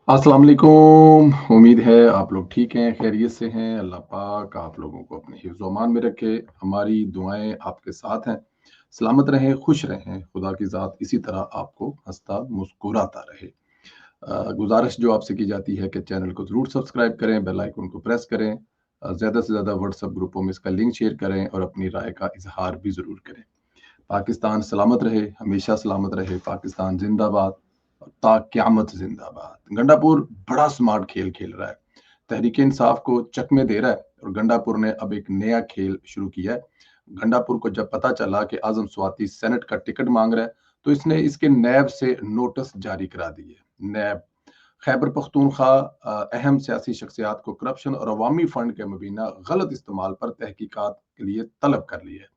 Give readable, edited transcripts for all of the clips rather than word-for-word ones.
अस्सलाम वालेकुम। उम्मीद है आप लोग ठीक हैं, खैरियत से हैं। अल्लाह पाक आप लोगों को अपने हिफ्ज़ व अमान में रखे। हमारी दुआएं आपके साथ हैं। सलामत रहें, खुश रहें। खुदा की ज़ात इसी तरह आपको हंसता मुस्कुराता रहे। गुजारिश जो आपसे की जाती है कि चैनल को ज़रूर सब्सक्राइब करें, बेल आइकन को प्रेस करें, ज़्यादा से ज़्यादा व्हाट्सएप ग्रुपों में इसका लिंक शेयर करें और अपनी राय का इजहार भी ज़रूर करें। पाकिस्तान सलामत रहे, हमेशा सलामत रहे। पाकिस्तान जिंदाबाद और ता क़यामत जिंदाबाद। गंडापुर बड़ा स्मार्ट खेल खेल रहा है, तहरीक इंसाफ को चकमे दे रहा है और गंडापुर ने अब एक नया खेल शुरू किया है। गंडापुर को जब पता चला कि आजम स्वाति सेनेट का टिकट मांग रहा है, तो इसने इसके नैब से नोटिस जारी करा दिए। नैब खैबर पख्तूनख्वा अहम सियासी शख्सियात को करप्शन और अवामी फंड के मुबीना गलत इस्तेमाल पर तहकीकात के लिए तलब कर ली है।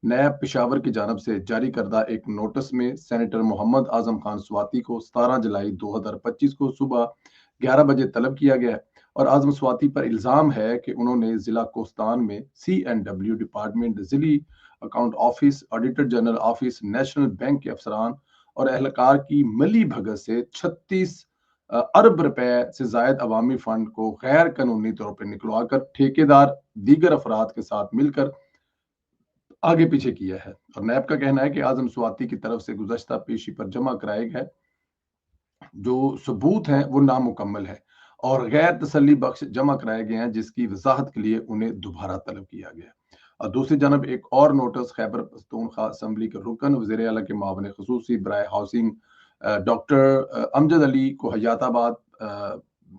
नैब पेशावर की जानब से जारी करदा एक नोटिस में सेनेटर मोहम्मद आजम खान स्वाति को 17 जुलाई 2025 को सुबह 11 बजे तलब किया गया है और आजम स्वाति पर इल्जाम है कि उन्होंने जिला कोस्तान में CNW डिपार्टमेंट, जिली account office, auditor general office, national bank के अफसरान और एहलकार की मिली भगत से 36 अरब रुपए से जायद अवामी फंड को गैर कानूनी तौर पर निकलवाकर ठेकेदार दीगर अफराद के साथ मिलकर आगे पीछे किया है। और नैब का कहना है कि आजम स्वाति की तरफ से गुज़श्ता पेशी पर जमा कराए गए जो सबूत हैं वो नामुकम्मल है और गैर तसल्ली बख्श जमा कराए गए हैं, जिसकी वजाहत के लिए उन्हें दोबारा तलब किया गया। और दूसरी जानब एक और नोटिस खैबर पख्तूनख्वा असम्बली के रुकन वज़ीर आला के मामले खसूसी बराए हाउसिंग डॉक्टर अमजद अली को हयाताबाद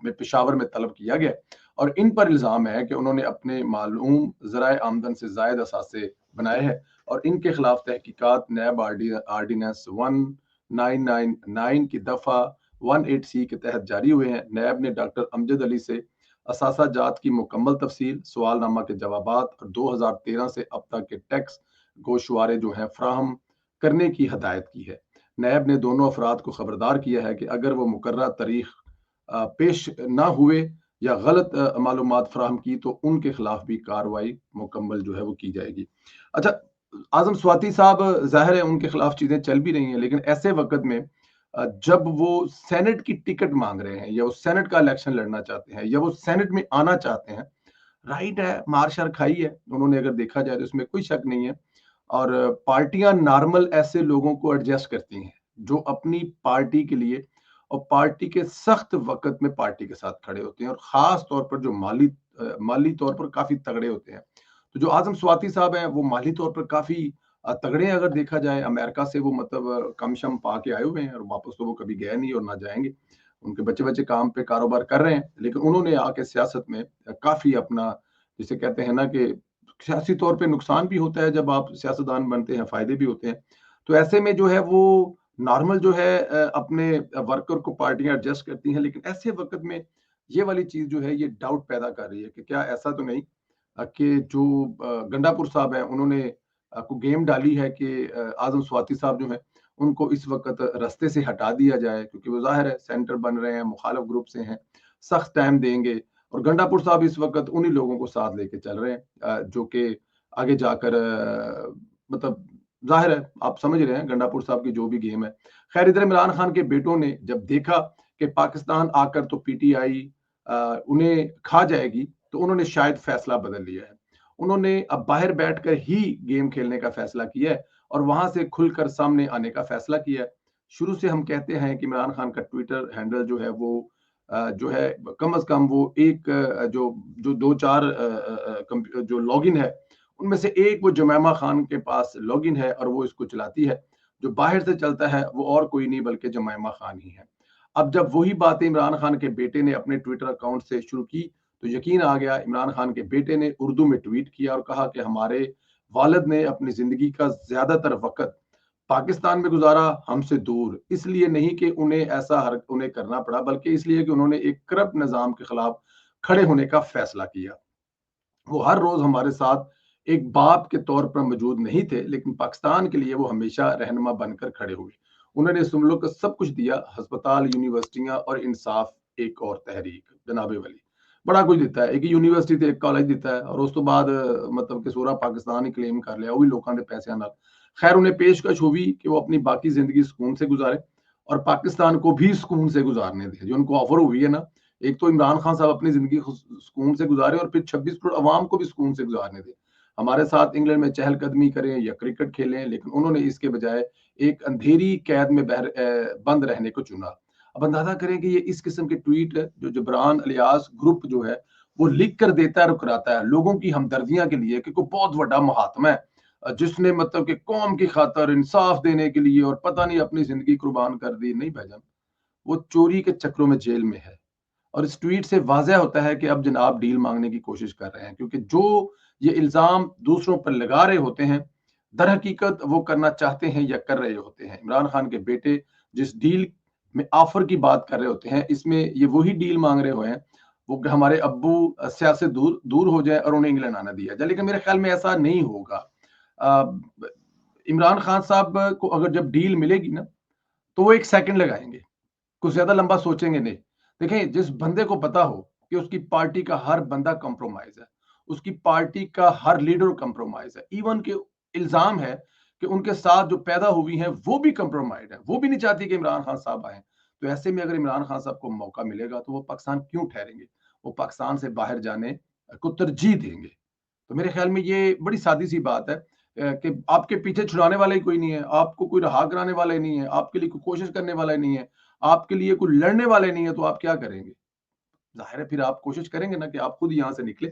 में पेशावर में तलब किया गया और इन पर इल्ज़ाम है कि उन्होंने अपने मालूम ज़राए आमदन से जायद असासे बनाए हैं और इनके खिलाफ तहकीकात नैब आर्डीनेंस 1999 की दफ़ा 18C के तहत जारी हुए हैं। नैब ने डॉक्टर अमजद अली से असासा जात की मुकम्मल तफसील, सवालनामा के जवाबात और 2013 से अब तक के टैक्स गोशवारे जो हैं फराहम करने की हदायत की है। नैब ने दोनों अफराद को खबरदार किया है कि अगर वो मुकर्रर तारीख पेश ना हुए या गलत मालूमात फराहम की तो उनके खिलाफ भी कार्रवाई मुकम्मल जो है वो की जाएगी। अच्छा, आजम स्वाति साहब जाहिर है उनके खिलाफ चीजें चल भी रही हैं, लेकिन ऐसे वक्त में जब वो सेनेट की टिकट मांग रहे हैं या वो सेनेट का इलेक्शन लड़ना चाहते हैं या वो सेनेट में आना चाहते हैं, राइट है, मार शार खाई है उन्होंने, अगर देखा जाए तो इसमें कोई शक नहीं है। और पार्टियां नॉर्मल ऐसे लोगों को एडजस्ट करती हैं जो अपनी पार्टी के लिए और पार्टी के सख्त वक्त में पार्टी के साथ खड़े होते हैं और खास तौर पर जो माली तौर पर काफी तगड़े होते हैं। तो जो आजम स्वाति साहब हैं वो माली तौर पर काफी तगड़े हैं। अगर देखा जाए अमेरिका से वो मतलब कम शम पा के आए हुए हैं और वापस तो वो कभी गए नहीं और ना जाएंगे। उनके बच्चे बच्चे काम पे कारोबार कर रहे हैं, लेकिन उन्होंने आके सियासत में काफी अपना, जिसे कहते हैं ना कि सियासी तौर पे नुकसान भी होता है जब आप सियासतदान बनते हैं, फायदे भी होते हैं। तो ऐसे में जो है वो नॉर्मल जो है अपने वर्कर को पार्टियां एडजस्ट करती हैं, लेकिन ऐसे वक्त में ये वाली चीज जो है ये डाउट पैदा कर रही है कि क्या ऐसा तो नहीं कि जो गंडापुर साहब हैं उन्होंने को गेम डाली है कि आजम स्वाति साहब जो हैं उनको इस वक्त रास्ते से हटा दिया जाए, क्योंकि वो जाहिर है सेंटर बन रहे हैं, मुखालिफ ग्रुप से हैं, सख्त टाइम देंगे और गंडापुर साहब इस वक्त उन्हीं लोगों को साथ लेके चल रहे हैं जो कि आगे जाकर मतलब जाहिर है आप समझ रहे हैं गंडापुर साहब की जो भी गेम है। खैर, इधर इमरान खान के बेटों ने जब देखा कि पाकिस्तान आकर तो PTI उन्हें खा जाएगी, तो उन्होंने शायद फैसला बदल लिया है। उन्होंने अब बाहर बैठकर ही गेम खेलने का फैसला किया है और वहां से खुलकर सामने आने का फैसला किया है। शुरू से हम कहते हैं कि इमरान खान का ट्विटर हैंडल जो है वो जो है कम से कम वो एक जो जो दो चार जो लॉगिन है उनमें से एक वो जुमैमा खान के पास लॉगिन है और वो इसको चलाती है। जो बाहर से चलता है वो और कोई नहीं बल्कि जुमैमा खान ही है। अब जब वही बातें इमरान खान के बेटे ने अपने ट्विटर अकाउंट से शुरू की, तो यकीन आ गया। इमरान खान के बेटे ने उर्दू में ट्वीट किया और कहा कि हमारे वालिद ने अपनी जिंदगी का ज्यादातर वक्त पाकिस्तान में गुजारा, हमसे दूर, इसलिए नहीं कि उन्हें ऐसा उन्हें करना पड़ा, बल्कि इसलिए कि उन्होंने एक करप्ट निजाम के खिलाफ खड़े होने का फैसला किया। वो हर रोज हमारे साथ एक बाप के तौर पर मौजूद नहीं थे, लेकिन पाकिस्तान के लिए वो हमेशा रहनुमा बनकर खड़े हुए। उन्होंने इस मुल्क को सब कुछ दिया, अस्पताल, यूनिवर्सिटियां और इंसाफ, एक और तहरीक जनाबे वाली, बड़ा कुछ देता है। एक यूनिवर्सिटी एक कॉलेज देता है और उस तो बाद मतलब कि सूरा पाकिस्तान ही क्लेम कर लिया, वो भी लोगों ने पैसे ना। खैर, उन्हें पेशकश हुई कि वो अपनी बाकी जिंदगी सुकून से गुजारे اور پاکستان کو بھی سکون سے گزارنے دیں. جو ان کو آفر ہوئی ہے نا, ایک تو عمران خان صاحب اپنی زندگی سکون سے گزارے اور پھر 26 کروڑ عوام کو بھی سکون سے گزارنے دیں. ہمارے ساتھ انگلینڈ میں چہل قدمی کریں یا کرکٹ کھیلیں, لیکن انہوں نے اس کے بجائے ایک اندھیری قید میں بند رہنے کو چنا. اب اندازہ کریں کہ یہ اس قسم کے ٹویٹ جو جبران الیاس گروپ جو ہے وہ لکھ کر دیتا ہے اور کراتا ہے لوگوں کی ہمدردیاں کے لیے کہ کوئی بہت بڑا مہاتما ہے جس نے مطلب کہ قوم کی خاطر انصاف دینے کے لیے اور پتہ نہیں اپنی زندگی قربان کر دی. نہیں بھائی جان, وہ چوری کے چکروں میں جیل میں ہے. اور اس ٹویٹ سے واضح ہوتا ہے کہ اب جناب ڈیل مانگنے کی کوشش کر رہے ہیں, کیونکہ جو یہ الزام دوسروں پر لگا رہے ہوتے ہیں در حقیقت وہ کرنا چاہتے ہیں یا کر رہے ہوتے ہیں. عمران خان کے بیٹے جس ڈیل میں آفر کی بات کر رہے ہوتے ہیں, اس میں یہ وہی ڈیل مانگ رہے ہوئے ہیں وہ کہ ہمارے ابو سیاست دور ہو جائے اور انہیں انگلینڈ آنا دیا جائے. لیکن میرے خیال میں ایسا نہیں ہوگا. عمران خان صاحب کو اگر جب ڈیل ملے گی نا تو وہ ایک سیکنڈ لگائیں گے, کچھ زیادہ لمبا سوچیں گے نہیں. دیکھیں, جس بندے کو پتا ہو کہ اس کی پارٹی کا ہر بندہ کمپرومائز ہے, اس کی پارٹی کا ہر لیڈر کمپرومائز ہے, ایون کہ الزام ہے کہ ان کے ساتھ جو پیدا ہوئی ہیں وہ بھی کمپرومائز ہیں, وہ بھی نہیں چاہتی کہ عمران خان صاحب آئیں. تو ایسے میں اگر عمران خان صاحب کو موقع ملے گا تو وہ پاکستان کیوں ٹھہریں گے, وہ پاکستان سے باہر جانے کو ترجیح دیں گے. تو میرے خیال میں یہ بڑی سادی سی بات ہے کہ آپ کے پیچھے چھڑانے والا ہی کوئی نہیں ہے, آپ کو کوئی رہا کرانے والا ہی نہیں ہے, آپ کے لیے کوئی کوشش کرنے والا ہی نہیں ہے, آپ کے لیے کوئی لڑنے والے نہیں ہے, تو آپ کیا کریں گے؟ ظاہر ہے پھر آپ کوشش کریں گے نا کہ آپ خود یہاں سے نکلے,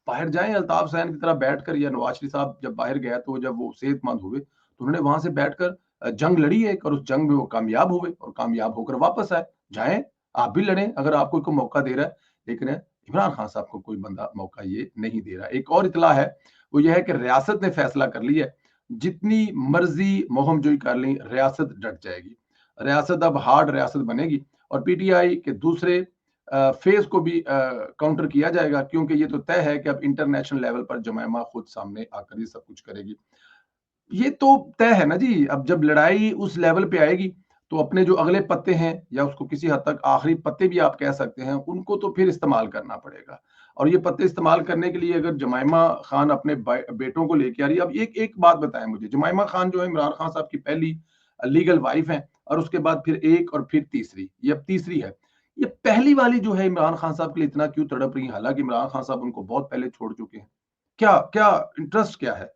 باہر جائیں. الطاف حسین کی طرح بیٹھ کر, یا نواز شریف صاحب جب باہر گیا تو جب وہ صحت مند ہوئے تو انہوں نے وہاں سے بیٹھ کر جنگ لڑی ایک, اور اس جنگ میں وہ کامیاب ہوئے اور کامیاب ہو کر واپس آئے. جائیں آپ بھی لڑیں اگر آپ کو کوئی موقع دے رہا ہے, لیکن عمران خان صاحب کو کوئی بندہ موقع یہ نہیں دے رہا. ایک اور اطلاع ہے, وہ یہ ہے کہ ریاست نے فیصلہ کر لی ہے, جتنی مرضی مہم جوئی کر لیں ریاست ڈٹ جائے گی. ریاست اب ہارڈ ریاست بنے گی, اور پی ٹی آئی کے دوسرے فیز کو بھی کاؤنٹر کیا جائے گا, کیونکہ یہ تو طے ہے کہ اب انٹرنیشنل لیول پر جمائمہ خود سامنے آ کر یہ سب کچھ کرے گی. یہ تو طے ہے نا جی. اب جب لڑائی اس لیول پہ آئے گی تو اپنے جو اگلے پتے ہیں, یا اس کو کسی حد تک آخری پتے بھی آپ کہہ سکتے ہیں, ان کو تو پھر استعمال کرنا پڑے گا. اور یہ پتے استعمال کرنے کے لیے اگر جمائمہ خان اپنے بیٹوں کو لے کے آ رہی ہے, اب ایک بات بتائیں مجھے, جمائمہ خان جو ہے عمران خان صاحب کی پہلی لیگل وائف ہیں, اور اس کے بعد پھر ایک اور پھر تیسری, یہ اب تیسری ہے. یہ پہلی والی جو ہے عمران خان صاحب کے لیے اتنا کیوں تڑپ رہی ہے, حالانکہ عمران خان صاحب ان کو بہت پہلے چھوڑ چکے ہیں. کیا انٹرسٹ کیا ہے؟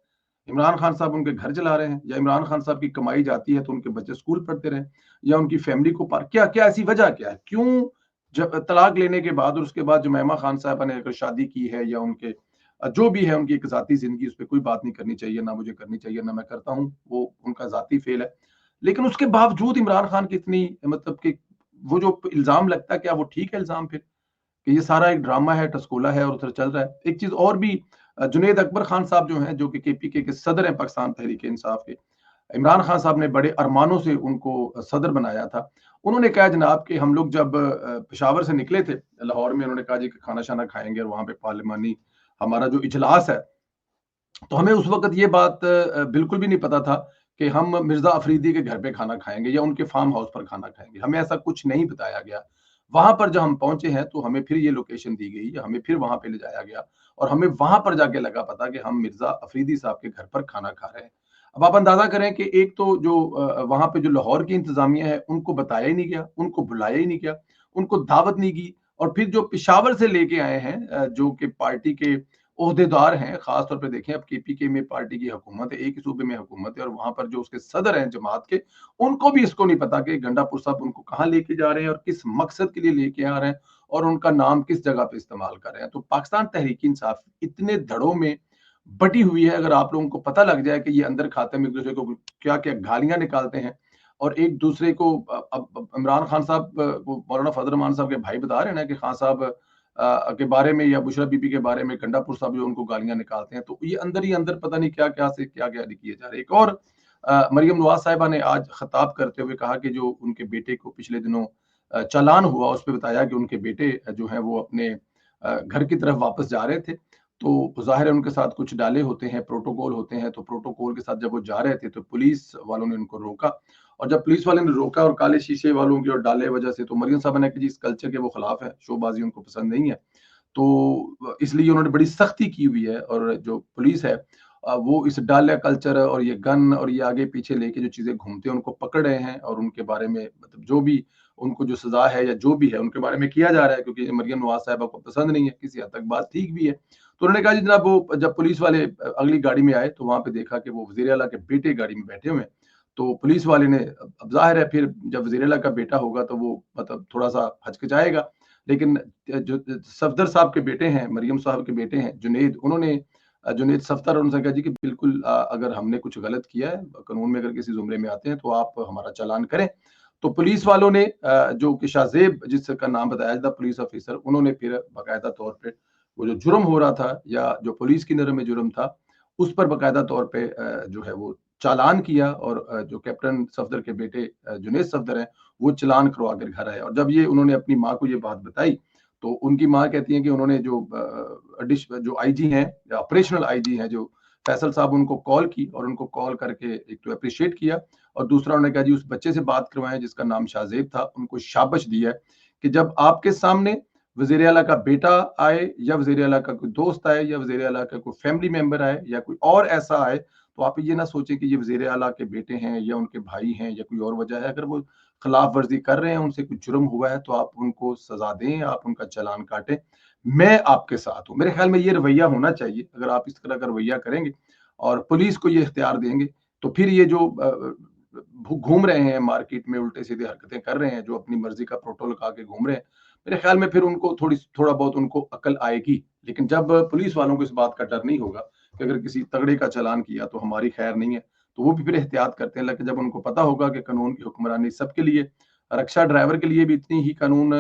عمران خان صاحب ان کے گھر چلا رہے ہیں, یا عمران خان صاحب کی کمائی جاتی ہے تو ان کے بچے اسکول پڑھتے رہے, یا ان کی فیملی کو کیا ایسی وجہ کیا ہے, کیوں جب طلاق لینے کے بعد اور اس کے بعد جمائمہ خان صاحبہ نے اگر شادی کی ہے, یا ان کے جو بھی ہے ان کی ایک ذاتی زندگی, اس پہ کوئی بات نہیں کرنی چاہیے, نہ مجھے کرنی چاہیے, نہ میں کرتا ہوں, وہ ان کا ذاتی فیل ہے. لیکن اس کے باوجود عمران خان کی اتنی مطلب کہ وہ جو الزام لگتا ہے, کیا وہ ٹھیک ہے الزام پھر, کہ یہ سارا ایک ڈرامہ ہے, ٹسکولا ہے اور ادھر چل رہا ہے. ایک چیز اور بھی, جنید اکبر خان صاحب جو ہیں, جو کہ کے پی کے صدر ہیں پاکستان تحریک انصاف کے, عمران خان صاحب نے بڑے ارمانوں سے ان کو صدر بنایا تھا. انہوں نے کہا جناب کہ ہم لوگ جب پشاور سے نکلے تھے لاہور میں, انہوں نے کہا جی کہ کھانا شانا کھائیں گے, اور وہاں پہ پارلیمانی ہمارا جو اجلاس ہے, تو ہمیں اس وقت یہ بات بالکل بھی نہیں پتا تھا کہ ہم مرزا افریدی کے گھر پہ کھانا کھائیں گے یا ان کے فارم ہاؤس پر کھانا کھائیں گے. ہمیں ایسا کچھ نہیں بتایا گیا. وہاں پر جب ہم پہنچے ہیں تو ہمیں پھر یہ لوکیشن دی گئی, ہمیں پھر وہاں پہ لے جایا گیا, اور ہمیں وہاں پر جا کے لگا پتا کہ ہم مرزا افریدی صاحب کے گھر پر کھانا کھا رہے ہیں. اب آپ اندازہ کریں کہ ایک تو جو وہاں پہ جو لاہور کی انتظامیہ ہے, ان کو بتایا ہی نہیں گیا, ان کو بلایا ہی نہیں گیا, ان کو دعوت نہیں کی. اور پھر جو پشاور سے لے کے آئے ہیں, جو کہ پارٹی کے عہدے دار ہیں, خاص طور پہ دیکھیں اب کے پی کے میں پارٹی کی حکومت ہے, ایک ہی صوبے میں حکومت ہے, اور وہاں پر جو اس کے صدر ہیں جماعت کے, ان کو بھی اس کو نہیں پتا کہ گنڈا پور صاحب ان کو کہاں لے کے جا رہے ہیں اور کس مقصد کے لیے لے کے آ رہے ہیں, اور ان کا نام کس جگہ پہ استعمال کر رہے ہیں. تو پاکستان تحریک انصاف اتنے دھڑوں میں بٹی ہوئی ہے, اگر آپ لوگوں کو پتہ لگ جائے کہ یہ اندر کھاتے میں ایک دوسرے کو کیا کیا گالیاں نکالتے ہیں, اور ایک دوسرے کو عمران خان صاحب مولانا فضل الرحمان صاحب کے بھائی بتا رہے ہیں نا کہ خان صاحب کے بارے میں یا بشرا بی بی کے بارے میں گنڈا پور صاحب جو ان کو گالیاں نکالتے ہیں, تو یہ اندر ہی اندر پتہ نہیں کیا کیا سے کیا کیا کیے جا رہے ہیں. ایک اور مریم نواز صاحبہ نے آج خطاب کرتے ہوئے کہا کہ جو ان کے بیٹے کو پچھلے دنوں چالان ہوا, اس پہ بتایا کہ ان کے بیٹے جو ہیں وہ اپنے گھر کی طرف واپس جا رہے تھے, تو ظاہر ہے ان کے ساتھ کچھ ڈالے ہوتے ہیں, پروٹوکول ہوتے ہیں, تو پروٹوکول کے ساتھ جب وہ جا رہے تھے تو پولیس والوں نے ان کو روکا, اور جب پولیس والے نے روکا اور کالے شیشے والوں کی اور ڈالے وجہ سے, تو مریم صاحبہ نے کہ جی اس کلچر کے وہ خلاف ہے, شو بازی ان کو پسند نہیں ہے, تو اس لیے انہوں نے بڑی سختی کی ہوئی ہے. اور جو پولیس ہے वो इस डालिया कल्चर और ये गन और ये आगे पीछे लेके जो चीज़ें घूमते हैं उनको पकड़ रहे हैं और उनके बारे में मतलब जो भी उनको जो सज़ा है या जो भी है उनके बारे में किया जा रहा है, क्योंकि मरियम नवाज़ साहिबा को पसंद नहीं है, किसी हद तक बात ठीक भी है। तो उन्होंने कहा जी जनाब, वो जब पुलिस वाले अगली गाड़ी में आए तो वहाँ पे देखा कि वो वज़ीर आला के बेटे गाड़ी में बैठे हुए हैं। तो पुलिस वाले ने अब ज़ाहिर है फिर जब वज़ीर आला का बेटा होगा तो वो मतलब थोड़ा-सा हचकिचाएगा। लेकिन जो सफदर साहब के बेटे हैं, मरियम साहब के बेटे हैं जुनैद, उन्होंने जुनैद सफ्तार उनसे कहा जी कि बिल्कुल अगर हमने कुछ गलत किया है, कानून में अगर किसी ज़ुमरे में आते हैं तो आप हमारा चालान करें। तो पुलिस वालों ने जो कि शाहज़ेब जिसका नाम बताया था पुलिस ऑफिसर, उन्होंने फिर बाकायदा तौर पे वो जो जुर्म हो रहा था या जो पुलिस की नज़र में जुर्म था, उस पर बाकायदा तौर पे जो है वो चालान किया और जो कैप्टन सफदर के बेटे जुनैद सफदर हैं, वो चालान करवा कर घर आए। और जब ये उन्होंने अपनी माँ को ये बात बताई, तो उनकी माँ कहती हैं कि उन्होंने जो जो आईजी हैं या ऑपरेशनल आईजी हैं जो फैसल साहब, उनको कॉल की और उनको कॉल करके एक तो एप्रिशिएट किया और दूसरा उन्होंने कहा जी उस बच्चे से बात करवाएं जिसका नाम शाहजेब था, उनको शाबाश दिया है कि जब आपके सामने वजीर आला का बेटा आए या वजीर आला का कोई दोस्त आए या वजीर आला का कोई फैमिली मेंबर आए या कोई और ऐसा आए, तो आप ये ना सोचें कि ये वजीर आला के बेटे हैं या उनके भाई हैं या कोई और वजह है। अगर वो खिलाफ वर्जी कर रहे हैं, उनसे कुछ जुर्म हुआ है, तो आप उनको सजा दें, आप उनका चालान काटें। मैं आपके साथ हूँ। मेरे ख्याल में ये रवैया होना चाहिए। अगर आप इस तरह का रवैया करेंगे और पुलिस को ये इख्तियार देंगे, तो फिर ये जो घूम रहे हैं मार्केट में, उल्टे सीधे हरकतें कर रहे हैं, जो अपनी मर्जी का प्रोटोल लगा के घूम रहे हैं, मेरे ख्याल में फिर उनको थोड़ा बहुत उनको अकल आएगी। लेकिन जब पुलिस वालों को इस बात का डर नहीं होगा कि अगर किसी तगड़े का चालान किया तो हमारी खैर नहीं है, तो वो भी फिर एहतियात करते हैं। लेकिन जब उनको पता होगा कि कानून की हुक्मरानी सबके लिए, रक्षा ड्राइवर के लिए भी इतनी ही कानून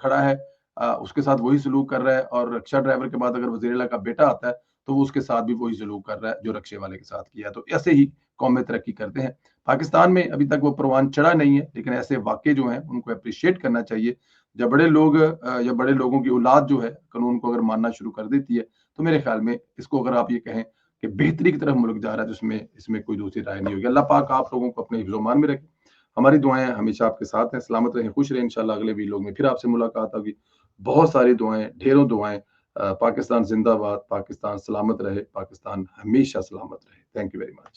खड़ा है, उसके साथ वही सलूक कर रहा है और रक्षा ड्राइवर के बाद अगर वज़ीर आला का बेटा आता है, तो वो उसके साथ भी वही सलूक कर रहा है जो रक्षे वाले के साथ किया है। तो ऐसे ही कौमें तरक्की करते हैं। पाकिस्तान में अभी तक वो परवान चढ़ा नहीं है, लेकिन ऐसे वाक़ये जो हैं उनको एप्रिशिएट करना चाहिए। जब बड़े लोग या बड़े लोगों की औलाद जो है कानून को अगर मानना शुरू कर देती है, तो मेरे ख्याल में इसको अगर आप ये कहें कि बेहतरी की तरफ मुल्क जा रहा है, तो इसमें कोई दूसरी राय नहीं होगी। अल्लाह पाक आप लोगों को अपने हिफ्ज़-ओ-मान में रखे। हमारी दुआएँ हमेशा आपके साथ हैं। सलामत रहें, खुश रहें। इंशाअल्लाह अगले वीलॉग में फिर आपसे मुलाकात होगी। बहुत सारी दुआएँ, ढेरों दुआएँ। पाकिस्तान ज़िंदाबाद, पाकिस्तान सलामत रहे, पाकिस्तान हमेशा सलामत रहे। Thank you very much.